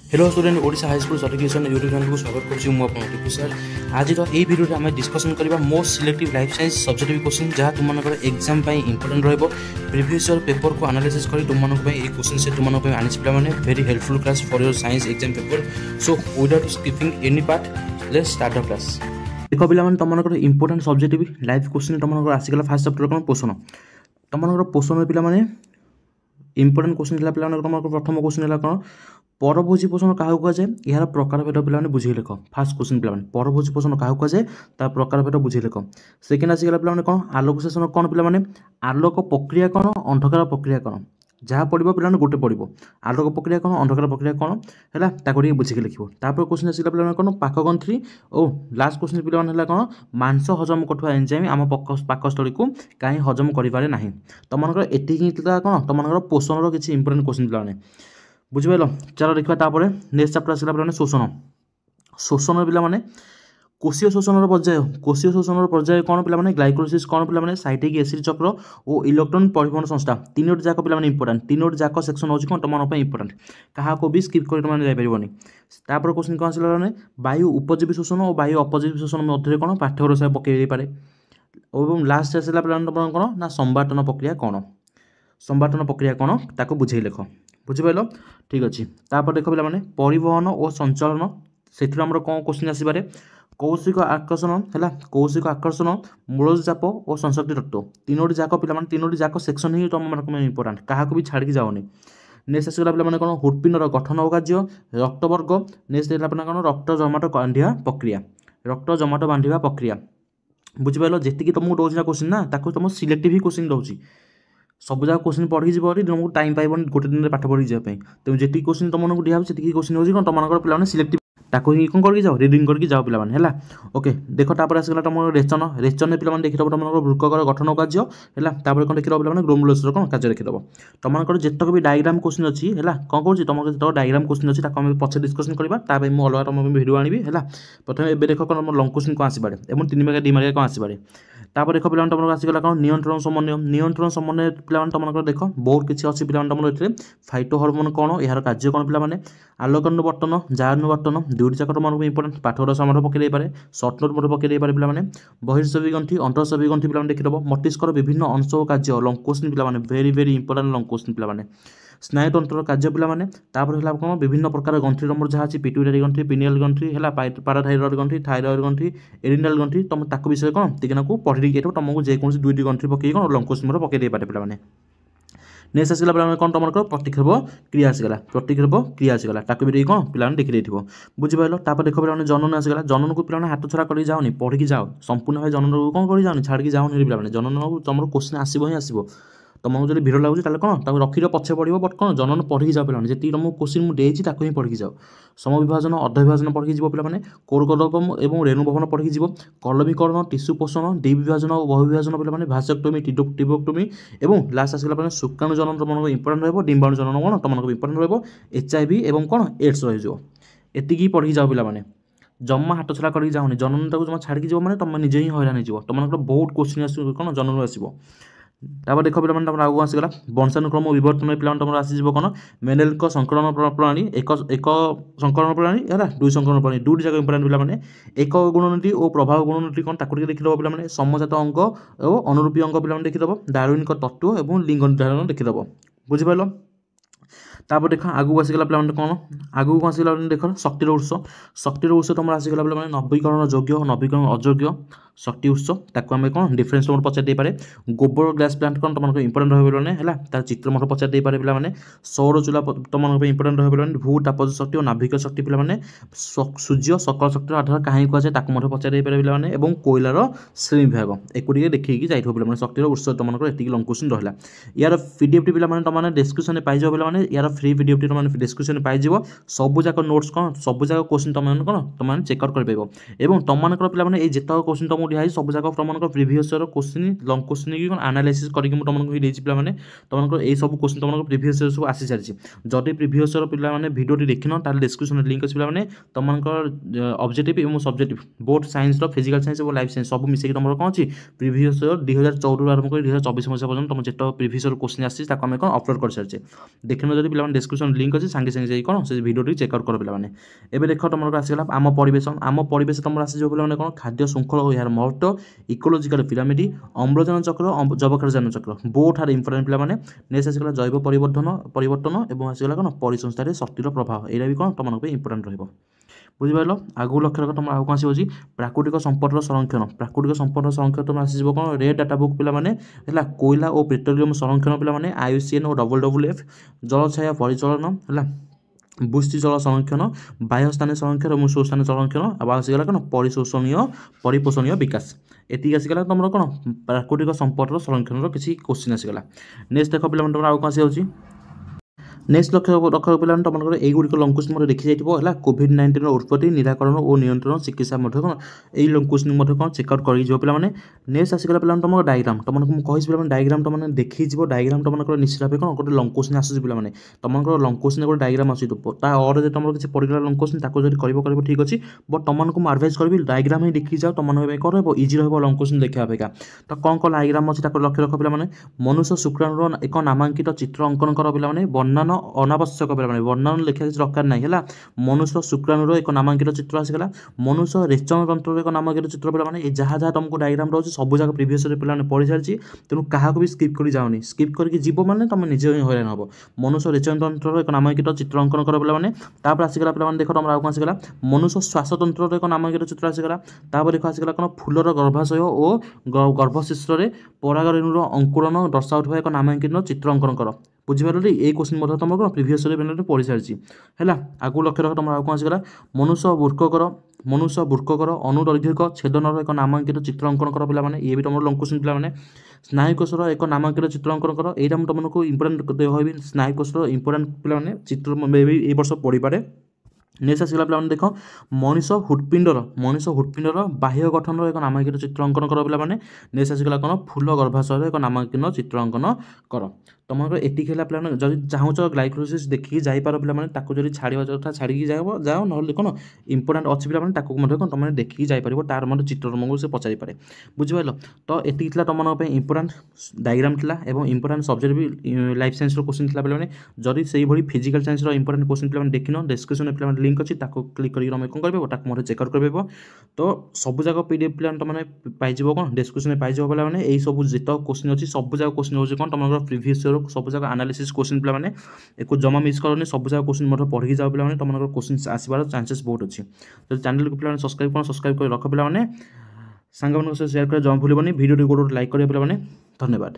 Hello student Odisha high school certification YouTube channel को स्वागत करुँ सर आज ये भिडियो आम डिस्कसन करवा most selective life science subjective question जहाँ तुम एग्जाम इंपोर्टेंट रही प्रीवियस ईयर पेपर को एनालिसिस कर तुम क्वेश्चन से तुम आनी पे very helpful class for your science exam paper so without skipping any part let's start the class. देख पे तुम इंपोर्टेंट सब्जेक्टिव लाइफ क्वेश्चन तुम आसीगला फास्ट चैप्टर कौन पोषण तुम पोषण पे इंपोर्टेंट क्वेश्चन पे तुम प्रथम क्वेश्चन है कौन परभोजी पोषण क्या कहुए यार प्रकार भेद पे बुझे लिख फास्ट क्वेश्चन पे परभोजी पोषण क्या कहुए तार प्रकार भेद बुझे लिख सेकेंड आसीगला पे कौन आलोक शोषण कौन पे आलोक प्रक्रिया कौन अंधकार प्रक्रिया कौन जहाँ पढ़ो पे गोटे पढ़ो आलोक प्रक्रिया कौन अंधकार प्रक्रिया कौन है बुझे लिख क्वेश्चन आसला पे कौन पाकग्रंथि और लास्ट क्वेश्चन पे कौन मांस हजम करुवा एंजाइम आम पाकस्थली को कहीं हजम करें ना तुम ये कौन तुम पोषण किसी इंपोर्टेंट क्वेश्चन पे बुझिपाल। चलो देखा नेक्स्ट चैप्टर आसला पे शोषण शोषण पे कोशीय शोषण पर्याय कौन पे ग्लाइकोलिसिस कौन पे साइटिक एसिड चक्र और इलेक्ट्रॉन परिवहन संस्था तीनोटी जाक पे इंपोर्टेंट तीनोटी जाक सेक्शन हो तुम इंपोर्टेंट क्या भी स्किप कर जापरनी तापर क्वेश्चन कौन आसला वायु उपजीवी शोषण और वायु अपजीवी शोषण मध्य कौन पाठ्यक्रम पकई पारे और लास्ट आसला पे कौन ना संवाटन प्रक्रिया कौन संवाटन प्रक्रिया कौन ताको बुझे लिख बुझिपाल। ठीक अच्छे तापर देख पे परिवहन और संचालन से कौन क्वेश्चन आसपे कौशिक आकर्षण है कौशिक आकर्षण मूलचाप और संशक्ति तत्व तीनोटी जाक पे तीनोटी जाक सेक्शन ही तुम इंपोर्टेंट क्या भी छाड़ी जाओनी। नेक्स्ट आसगला पे कौन हृत्पिंडर गठन और कार्य रक्तवर्ग नेक्स्ट है कौन रक्त जमाट बांधा प्रक्रिया रक्त जमाट बांधा प्रक्रिया बुझिपाल जी तुमको दौर क्वेश्चन ना तुम सिलेक्टिव ही क्वेश्चन दूसरी सब जगह क्वेश्चन पढ़ी जी तुमको टाइम पाइबन गोटे दिन में पाठ पढ़ी जाए तेज जी क्वेश्चन तुमको दिया से क्वेश्चन हो तुम पे सिलेक्टिव ताको ही कौन करके जाओ रिडिंग करके जाओ पे ओके देख तापर आसगला तुम रेचन रेचन पे देखिए तुम वृक्कर गठन कार्य है कौन देखिए पे ग्लोमेरुलस कौन कार्य देखिए तुम जितक भी डायग्राम क्वेश्चन अच्छी है कौन कर तुम जो डायग्राम क्वेश्चन अच्छी पचे डिस्कसन करवा मुझे अलग तुम भिडियो आनी है प्रथम ए देख कौन लंग क्वेश्चन कौन आसपे और 3 मार्क 2 मार्क कौन आसपे तापर देख पे तुम आसगला कौन नियंत्रण समन्वय पे तुम देख बहुत किसी अच्छी पे तुम ये फाइटो हर्मोन कौन यार कार्य कौन पे आलोकानुवर्तन जानुवर्तन दुईटी जाक तुम इंपोर्टेंट पाठर सामर पकई पारे सर्ट नोट मध्य पकई पारे पे बहिर्शबी ग्रंथि अंतरशबी ग्रंथि पे देखिए मस्तिष्कर विभिन्न अंश और कार्य लंग क्वेश्चन पे very very important long question पे स्नायुतंत्र कार्य पे कौन विभिन्न प्रकार ग्रंथि नंबर जहाँ अच्छी पिट्यूटरी ग्रंथि पिनियल ग्रंथि है पाराथायरॉइड ग्रंथि थायरॉइड ग्रंथि एरिनल ग्रंथि तुम ताक विषय कौन तिना को पढ़ी तुमको जेकोसी 2टी ग्रंथि पकई कौन लंग क्वेश्चन पकई पारे पे नेक्स्ट आसला पे कौन तुम प्रतिक्षेप क्रिया आसगला प्रतिक्षेप क्रिया आसगला ताको भी कौन पे देखी बुझिपाल। तापर देख पे जनन आसगला जनन को पे हाथ छड़ा कर जाओनी पढ़ी जाओ संपूर्ण भाई जनन को कौन कर जाओनी छाड़ी जाओनी पे जनन को तुम क्वेश्चन आसो ही आसो तुमको जो भिड़ लगे कौन तक रखी पछे पड़ो बट कौन जनन पढ़ी जाओ पे जी तुमको क्वेश्चन मुझे ही पढ़ी जाओ समविभाजन अर्धविभाजन पढ़ी जी पे कोरकदम और रेणुभवन पढ़ी जी कलमीकरण टिश्यू पोषण डी विभाजन और बहुविभाजन पे भास्यक्टोमी टिबोक्टोमी और लास्ट आसगला शुक्राणु जनन तुमको इंपोर्टेंट रहा डिम्बाणु जनन कौन तुमको इंपोर्टेंट रहा HIV और कौन एड्स रही पढ़ी जाओ पे जमा हाथ छड़ा कर जाओनी जनन टाक जमा छाड़ी मैंने तुम निजे ही हैरान हो तुम बहुत क्वेश्चन आस कौन जनन आसो तापर देख पे तुम आगे आसगला वंशानुक्रम विवर्तन पे तुम आसीज कौन मेंडेल संकलन प्रणाली एक संकलन प्रणाली है 2 संकलन प्रणाली 2टी जाक इंपोर्टेंट पे एक गुणनति और प्रभाव गुणनति कौन ताक देखिदेव पे समजात अंग और अनुरूपी अंग पे देखिदेव डार्विन तत्व और लिंग निर्धारण देखिदेव बुझिपाल। तापर देख आगू आसगला पे कौन आगू कौन आसगला देख शक्तिर उत्स तुम आसगला पे नवीकरण योग्य नवीकरण अयोग्य शक्ति उत्स ताको आम कौन डिफरेन्स तुम पचार पारे गोबर ग्लास प्लांट कौन तुमको इंपोर्टेंट रही है तार चित्र मत पचार पारे पे सौर चूला तुमको इंपोर्टेंट रही भू तापज शक्ति और नाभिक शक्ति पे सूर्य सकल शक्ति आधार कहीं कहुए ताको पचार पारे पे कोयलार श्रेणी विभाग एक देखिए जाइए पे शक्तिर उत्स तुमको ये लंग क्वेश्चन रहा यार पीडीएफ पे तुमने डिस्क्रिप्शन पाइज पे यार फ्री पीडीएफ तुम डिस्क्रिप्शन पाइज सब जाक नोट्स कौन सब जाक क्वेश्चन तुम कौन तुमने चेकआउट कर तुमको पे जितक क्वेश्चन तुमको दिखाई सब जाक तुम previous year question long question की एनालिसिस करके तुमको देती पे तुमको यही सब क्वेश्चन तुमको प्रिवियस ईयर सब आसी सारी जदि प्रिवियस ईयर पे भिडियो देखिन ताल डिस्क्रिप्शन लिंक अच्छे पे तुमको ऑब्जेक्टिव और subjective both science physical science और लाइफ साइंस सब मिसेक तुम कौन अच्छी प्रिवियस ईयर 2014 आरंभ कर 2024 मसीहा पर्यटन तुम जितक प्रिवियस ईयर क्वेश्चन आसी कौन अपलोड कर सारी देखने जब पे डिस्क्रिप्शन लिंक अच्छे सांगे सांगे कौन से वीडियो चेकआउट कर पे एवं देख तुम आसगला आम परिवेश तुम आसीज पे कौन खाद्य श्रृंखला और यार महत्व इकोलोजिकल पिरामिड अम्लजान चक्र जबक्षारजान चक्र बहुत हार इंपोर्टेंट पे नेक्स्ट आसगला जैव परिवर्तन और आसगला कौन परिसंस्थार शक्तिर प्रभाव यहाँ भी कौन तुम इंपोर्टेंट रहा बुझिपार आगु लक्ष्य रख तुम आगे आसी प्राकृतिक संपद संरक्षण प्राकृतिक संपद संरक्षण तुम आसीज कौन रेड डाटा बुक पे कोयला और पेट्रोलियम संरक्षण पे IUCN और WWF जलछाया परिचालन है बुस्ती जल संरक्षण बाह्यस्थान संरक्षण और सुस्थान संरक्षण आसगला कौन परिपोषणीय विकास एति आसगला तुम कौन प्राकृतिक संपद संरक्षण किसी क्वेश्चन आसगला नेक्स्ट देख पे तुम आगे आसी नेक्स्ट लक्ष्य रख पे तुम युड़िक लंग क्वेश्चन देखी जाइए कोविड-19 उत्पत्ति निराकरण और नियंत्रण चिकित्सा कौन यही क्वेश्चन कौन चेकआउट कर पे नेक्स्ट आसगला पे तुम डायग्राम तुमको कही पे डायग्राम तुम देखी डायग्राम तुम निश्चित भाव कौन गोटे लंग क्वेश्चन आसूँ पे तुम लंग क्वेश्चन गोटे डायग्राम आस और तुम किसी पड़गला लंग क्वेश्चन कर ठीक अच्छे बट तुमको मुझे एडवाइस करी डायग्राम ही देखी जाओ तुम कौन इजी रहा लंग क्वेश्चन देखा अपेक्षा तो कौन कौन डायग्राम अच्छी लक्ष्य रख पे मनुष्य शुक्राणुर एक नामांकित चित्र अंकन कर पे वर्णन अनावश्यक पे वर्णन लिखा किसी दरकार ना है मनुष्य शुक्राणुर एक नामांकित चित्र आसगला मनुष्य रेचन तंत्र एक नामांकित चित्र पे जहाँ जहाँ तुमको डायग्राम रोचे सब जगह प्रिवियस पे पढ़ी सारी तेणु क्या भी स्किप कर जाओनी स्किप करके जीव मैंने तुम निजे हैरान हम मनुष्य रेचन तंत्र एक नामांकित चित्र अंकन कर पे आसगला पे देख तुम आगे आसगला मनुष्य श्वासतंत्र एक नामांकित चित्र आसगला देख आसगला कौन फूलर गर्भाशय और गर्भशिष्ट परागरेणुर अंकुरन दर्शाऊा एक नामांकित चित्र अंकन कर बुझीपार ये क्वेश्चन तुम कौन प्रिवियस पढ़ी सारी है आगू लक्ष्य रख तुम आगे आसगला मनुष्य वृक्कर अनुदैर्घ्यक छेदन एक नामांकित चित्र अंकन कर पे ये भी तुम लंग क्वेश्चन पे स्नायुकोशर एक नामांकित चित्र अंकन कर यहाँ तुमको इंपोर्टेंट कहबी स्नायुकोशर इंपोर्टेंट पे चित्र भी ये वर्ष पढ़ी पारे नेक्स्ट आसगला पे देख मनीष हृत्पिंडर बाह्य गठन एक नामांकित चित्र अंकन कर पे नेक्स्ट आसगला कौन फूल गर्भाशय एक नामांकित चित्र अंकन कर तुम एटिक है पे जब चाहूच ग्लाइकोलिसिस देखिए जापार पे छाड़ा कथा छाड़ी जाओ ना कौन इंपोर्टेंट अच्छी पे कौन तुम देखिए जापर तार मतलब चित्र तुमको से पचारि पारे बुझिपार तो ये तुम इंपोर्टेंट डायग्राम था और इंपोर्टेंट सब्जेक्ट भी लाइफ साइंस क्वेश्चन था पे जदि से भाई फिजिकल साइंस इंपोर्टेंट क्वेश्चन पे देखिन डिस्क्रिप्शन पे लिंक अच्छी क्लिक करके तुम कौन कर चेकआउट कर तो सब जगह PDF प्लान तुमने पाइज कौन डिस्क्रिप्शन पाइज पे यही सब जित क्वेश्चन अच्छी सब जगह क्वेश्चन हो तुम प्रिवियस सब जगह एनालिसिस क्वेश्चन पे एक जमा मिस करनी सब जगह क्वेश्चन पढ़ी जाओ पे तुम क्वेश्चन आसबार चांसेस बहुत अच्छी तो चैनल को पे सब्सक्राइब कर रख पे सांग शेयर कर जमा भूलनी वीडियो को लाइक करें पे धन्यवाद।